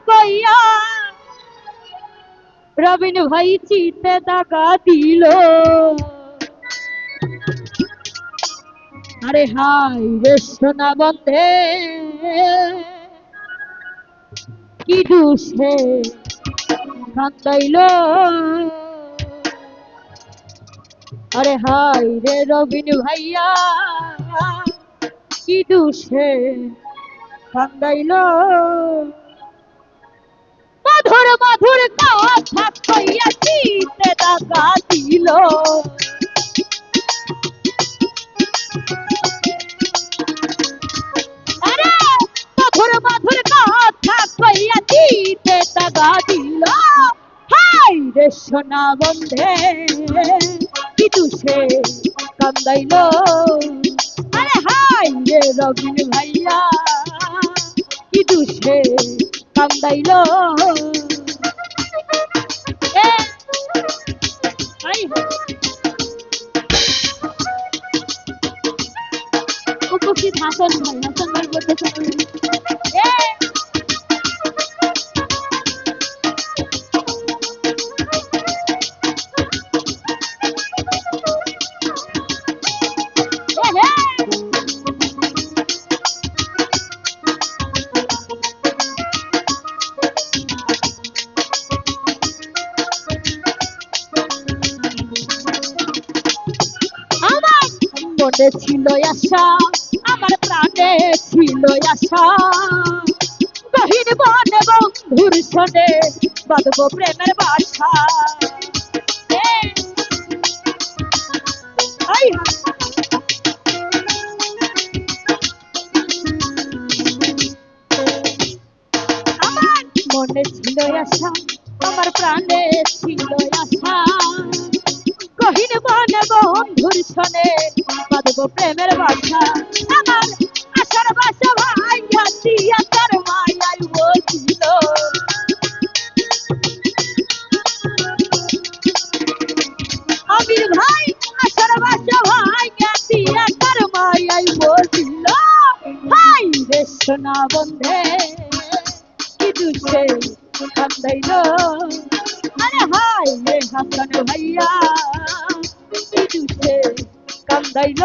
কইয়া রবিন ভাই চিতে দাগা দিল। আরে হাই রে সোনা বন্ধে কি দুষে কান্দাইল। আরে হাই রে রবিন ভাইয়া কি দুষে কান্দাইল। মধুর মধুর কথা কইয়া চিতে দাগা দিল। আরে মধুর মধুর কথা কইয়া চিতে দাগা দিল। হাই রে সোনা বন্ধে কি দুষে কান্দাইল। আরে হাই রে রবিন ভাইয়া কি দুষে কান্দাইল। উপস্থিত হাসান ভাই বলতেছেন মনে ছিল আশা আমার প্রাণে ছিল আশা গহীন বনে বন্ধুর শোনে বাঁধব প্রেমের বাসা। আমার মনে ছিল আশা আমার প্রাণে ছিল আশা গহীন বনে বন্ধুর শোনে বাঁধব প্রেমের বাসা। আমার আশার বাসা ভাইয়া দিয়া তার মায়াই বসিল। আমির ভাই আশার বাসা ভাইয়া দিয়া তার মায়াই বসিল। হাই রে সোনা বন্ধে কি দুষে কান্দাইল। আরে হাই রে হাসান ভাইয়া কি দুষে কান্দাইল।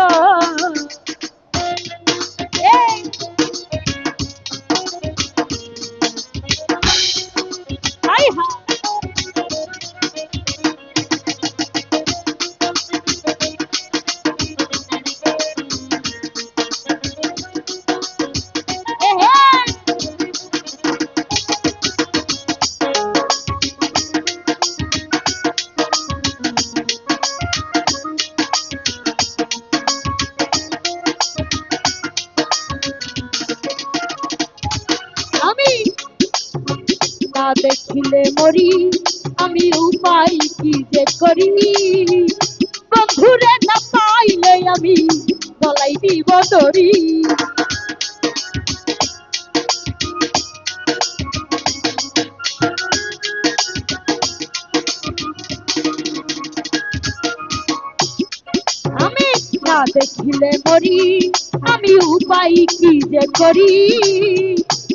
আমি না দেখিলে মরি আমি উপায় কি যে করি বন্ধুরে না পাইলে আমি গলাই দিব দড়ি। আমি না দেখিলে মরি আমি উপায় কি যে করি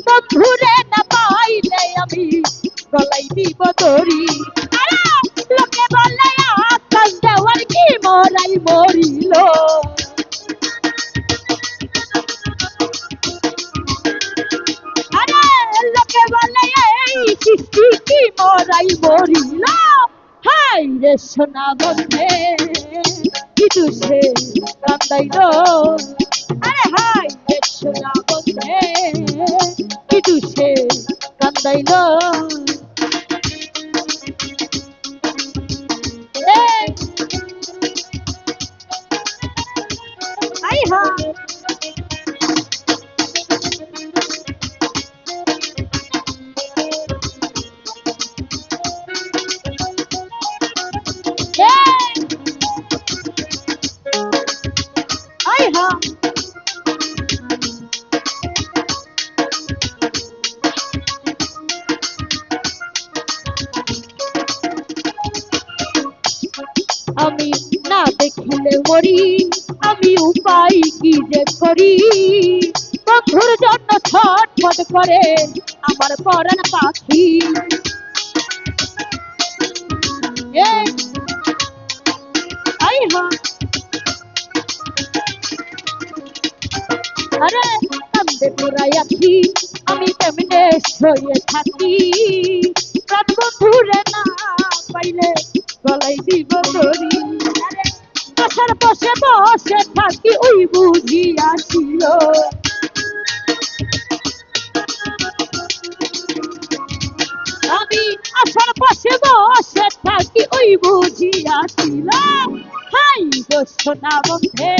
বন্ধুরে না পাইলে আমি গলাই দিব দড়ি। লোকে বলে আকাশ দেওয়ার কি মরাই মরিল। আরে লোকে বলে এই সৃষ্টি কি মরাই মরিল। হাই রে সোনা বন্ধে কি দুষে কান্দাইল। আরে হাই রে সোনা বন্ধে কি দুষে কান্দাইল। আমি না দেখিলে মরি আমি উপায় কি যে করি বন্ধুর জন্য ছটফট করে আমার পরাণ পাখি এই আই হা আরে কান্দে পুরাই আছি আমি কেমনে শুয়ে থাকি প্রাণ বন্ধুরে না পাইলে গলাই দিব দড়ি আরে পাশার বসে বসে থাকি ওই বুঝিয়াছিল আমি আশার পাশে বসে থাকি ওই বুঝিয়াছিলাম হাই গো সোনা বন্ধে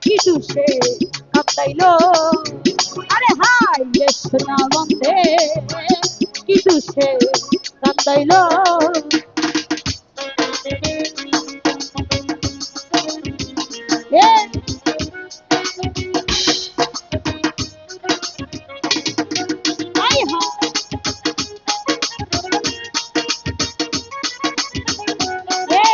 কি দুষে কাঁদাইলো আরে হাই রে সোনা বন্ধে কি দুষে কাঁদাইলো এ আই হা এ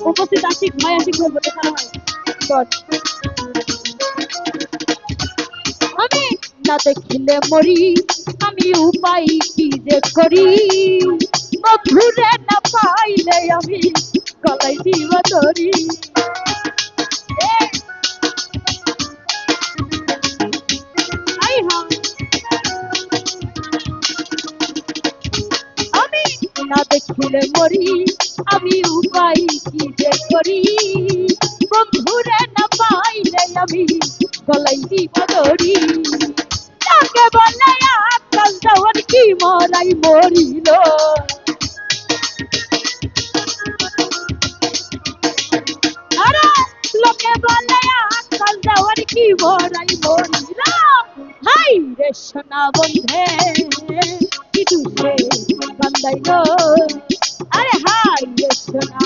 উপস্থিত আশিক ভাই আশিক বলবো তো ভালো হয় গড আমি না দেখিলে মরি আমি উপায় কি যে করি মধুরে না পাইলে আমি গলাই দিব তরি আই হা আমি না দেখিলে মরি আমি উপায় কি যে করি বন্ধুরে না পাইলে আমি গলাই দিব দড়ি তাকে বলে আকাল দেওয়ার কি মরাই মরিল আরে লোকে বলে আকাল দেওয়ার কি মরাই মরিল হাই রে সোনা বন্ধে কি দুষে কান্দাইলো আরে হাই রে সোনা